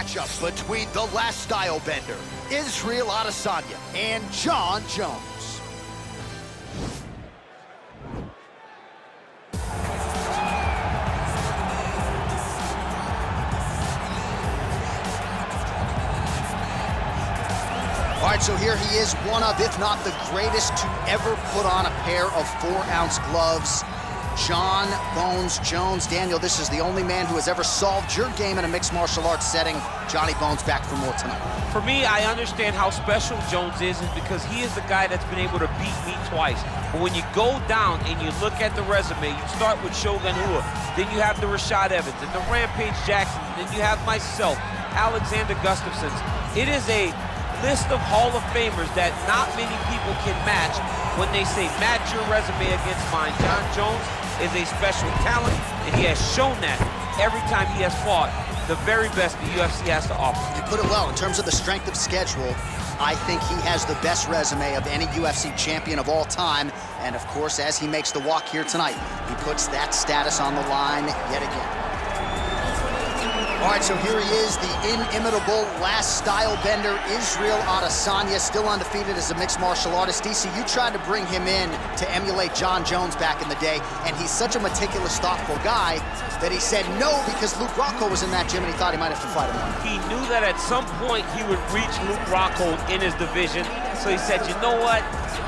matchup between the last style bender, Israel Adesanya, and Jon Jones. All right, so here he is, one of, if not the greatest to ever put on a pair of 4-ounce gloves. Jon Bones Jones. Daniel, this is the only man who has ever solved your game in a mixed martial arts setting. Johnny Bones back for more tonight. For me, I understand how special Jones is because he is the guy that's been able to beat me twice. But when you go down and you look at the resume, you start with Shogun Rua, then you have the Rashad Evans, and the Rampage Jackson, then you have myself, Alexander Gustafsson. It is a list of Hall of Famers that not many people can match when they say match your resume against mine. Jon Jones is a special talent, and he has shown that every time he has fought the very best the UFC has to offer. You put it well. In terms of the strength of schedule, I think he has the best resume of any UFC champion of all time. And of course, as he makes the walk here tonight, he puts that status on the line yet again. All right, so here he is, the inimitable last style bender, Israel Adesanya, still undefeated as a mixed martial artist. DC, you tried to bring him in to emulate Jon Jones back in the day, and he's such a meticulous, thoughtful guy that he said no because Luke Rockhold was in that gym and he thought he might have to fight him. He knew that at some point he would reach Luke Rockhold in his division, so he said, you know what?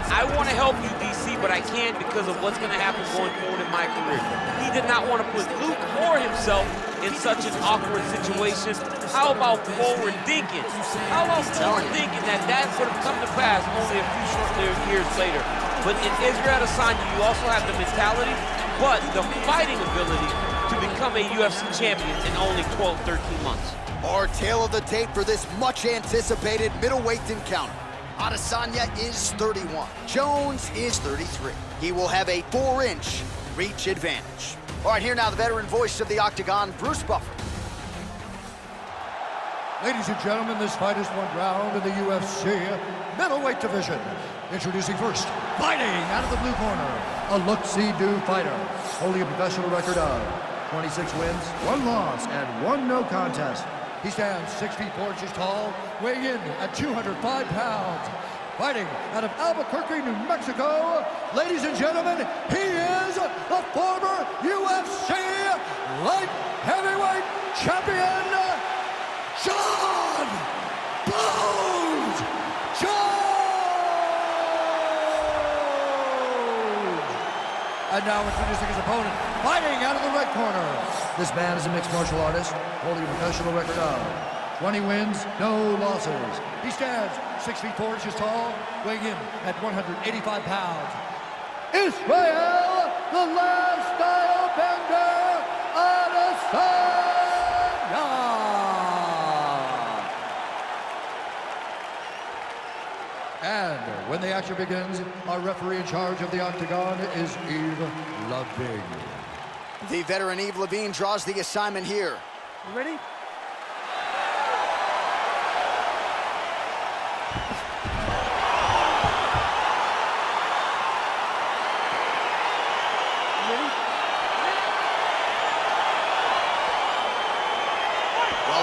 I want to help you, DC, but I can't because of what's going to happen going forward in my career. He did not want to put Luke or himself in such an awkward situation. How about forward thinking? How about forward thinking that would have come to pass only a few short years later? But in Israel Adesanya, you also have the mentality, but the fighting ability to become a UFC champion in only 12, 13 months. Our tale of the tape for this much-anticipated middleweight encounter. Adesanya is 31. Jones is 33. He will have a 4-inch reach advantage. All right, here now the veteran voice of the Octagon, Bruce Buffer. Ladies and gentlemen, this fight is one round in the UFC middleweight division. Introducing first, fighting out of the blue corner, a look-see-do fighter, holding a professional record of 26 wins, 1 loss, and 1 no contest. He stands 6 feet 4 inches tall, weighing in at 205 pounds. Fighting out of Albuquerque, New Mexico, ladies and gentlemen, he is the former UFC light heavyweight champion, Jon Bones Jones! And now introducing his opponent, fighting out of the red corner. This man is a mixed martial artist, holding a professional record of 20 wins, no losses. He stands 6 feet 4 inches tall, weighing in at 185 pounds. Israel, the last style bender, Adesanya! And when the action begins, our referee in charge of the Octagon is Yves Lavigne. The veteran Yves Lavigne draws the assignment here. You ready?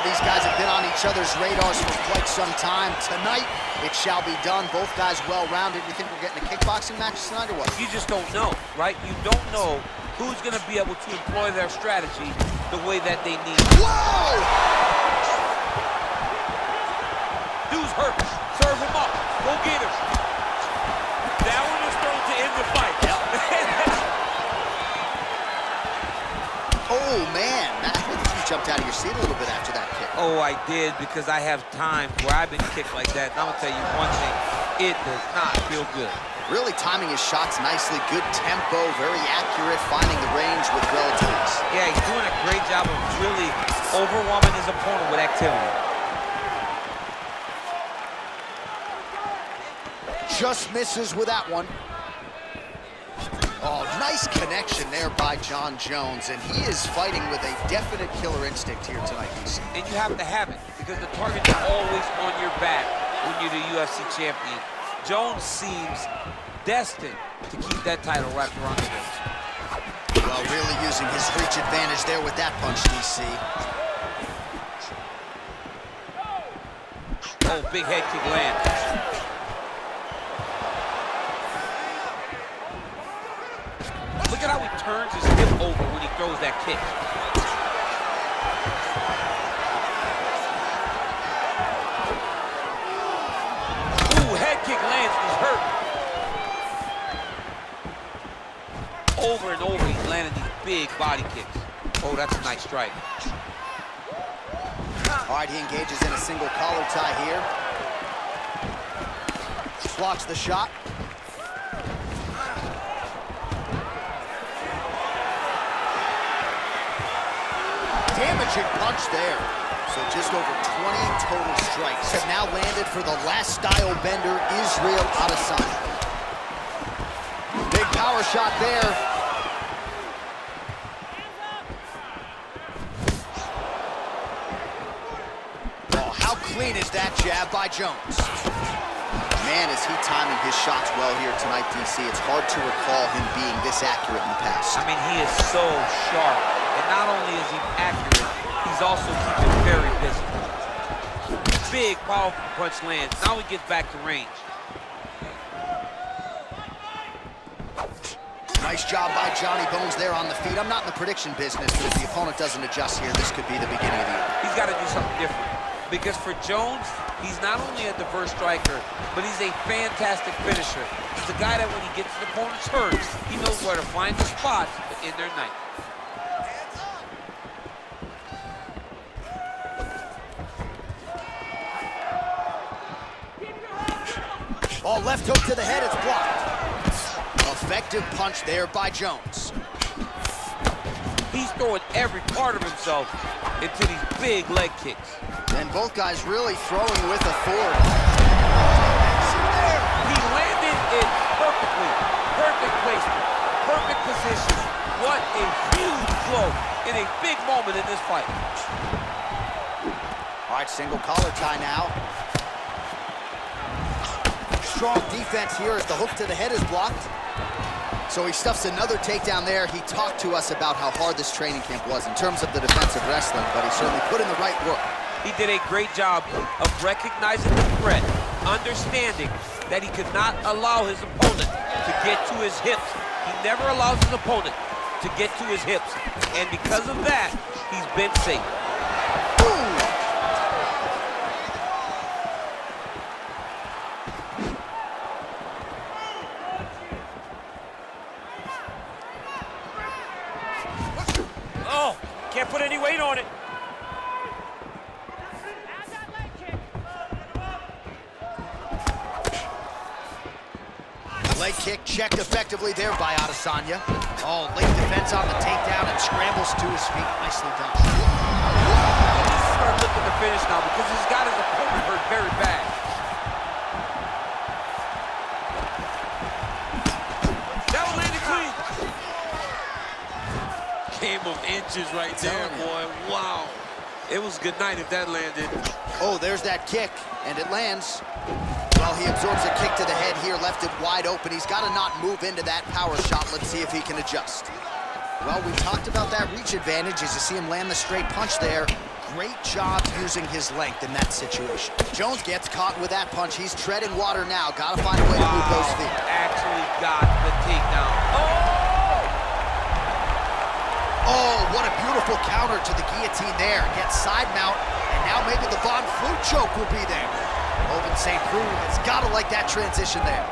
These guys have been on each other's radars for quite some time. Tonight, it shall be done. Both guys well-rounded. You think we're getting a kickboxing match tonight or what? You just don't know, right? You don't know who's going to be able to employ their strategy the way that they need. Whoa! Dude's hurt. Serve him up. Go get him. That one was thrown to end the fight. Oh, man. You jumped out of your seat a little bit after that kick. Oh, I did, because I have times where I've been kicked like that. And I'm going to tell you one thing. It does not feel good. Really timing his shots nicely. Good tempo, very accurate, finding the range with relative ease. Yeah, he's doing a great job of really overwhelming his opponent with activity. Just misses with that one. Oh, nice connection there by Jon Jones, and he is fighting with a definite killer instinct here tonight, DC. And you have to have it, because the target is always on your back when you're the UFC champion. Jones seems destined to keep that title wrapped around his waist. Well, really using his reach advantage there with that punch, DC. Oh, big head kick lands. Look at how he turns his hip over when he throws that kick. Ooh, head kick lands, he's hurt. Over and over, he's landing these big body kicks. Oh, that's a nice strike. All right, he engages in a single collar tie here. Blocks the shot. Damaging punch there. So just over 20 total strikes have now landed for the last style bender, Israel Adesanya. Big power shot there. Oh, how clean is that jab by Jones? Man, is he timing his shots well here tonight, DC. It's hard to recall him being this accurate in the past. I mean, he is so sharp. And not only is he accurate, he's also keeping very busy. Big, powerful punch lands. Now he gets back to range. Nice job by Johnny Bones there on the feet. I'm not in the prediction business, but if the opponent doesn't adjust here, this could be the beginning of the year. He's got to do something different. Because for Jones, he's not only a diverse striker, but he's a fantastic finisher. He's a guy that when he gets the opponent's hurt, he knows where to find the spots to end their night. Oh, left hook to the head, it's blocked. Effective punch there by Jones. He's throwing every part of himself into these big leg kicks. And both guys really throwing with authority. He landed it perfectly. Perfect placement, perfect position. What a huge blow in a big moment in this fight. All right, single collar tie now. Strong defense here as the hook to the head is blocked. So he stuffs another takedown there. He talked to us about how hard this training camp was in terms of the defensive wrestling, but he certainly put in the right work. He did a great job of recognizing the threat, understanding that he could not allow his opponent to get to his hips. He never allows his opponent to get to his hips. And because of that, he's been safe. Oh, can't put any weight on it. Leg kick checked effectively there by Adesanya. Oh, late defense on the takedown and scrambles to his feet. Nicely done. He needs to start looking to finish now because he's got his opponent hurt very bad. That one landed clean. Game of inches right there, boy. Wow. It was good night if that landed. Oh, there's that kick, and it lands. Well, he absorbs a kick to the head here, left it wide open. He's got to not move into that power shot. Let's see if he can adjust. Well, we talked about that reach advantage as you see him land the straight punch there. Great job using his length in that situation. Jones gets caught with that punch. He's treading water now. Got to find a way to move those feet. Actually got the takedown. Oh, what a beautiful counter to the guillotine there. Gets side mount, and now maybe the Von Flue choke will be there. Open St. Preux has got to like that transition there.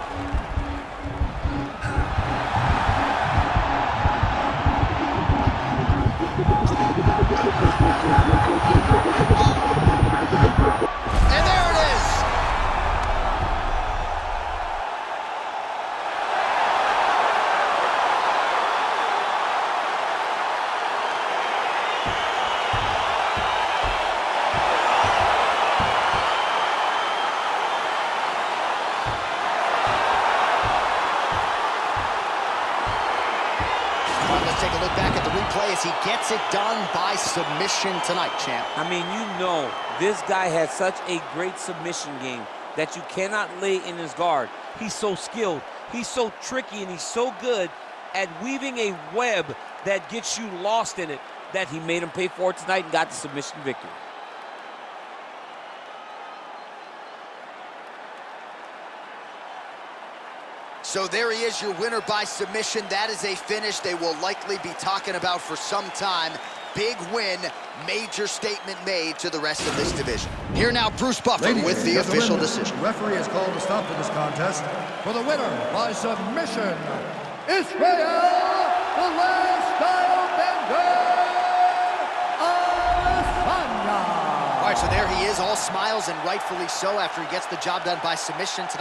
And there it is. Take a look back at the replay as he gets it done by submission tonight, champ. I mean, you know, this guy has such a great submission game that you cannot lay in his guard. He's so skilled, he's so tricky, and he's so good at weaving a web that gets you lost in it that he made him pay for it tonight and got the submission victory. So there he is, your winner by submission. That is a finish they will likely be talking about for some time. Big win, major statement made to the rest of this division. Here now, Bruce Buffer Ladies with and the gentlemen, official decision. The referee has called a stop to this contest. For the winner by submission, Israel, the last style bender, Adesanya. All right, so there he is, all smiles, and rightfully so, after he gets the job done by submission tonight.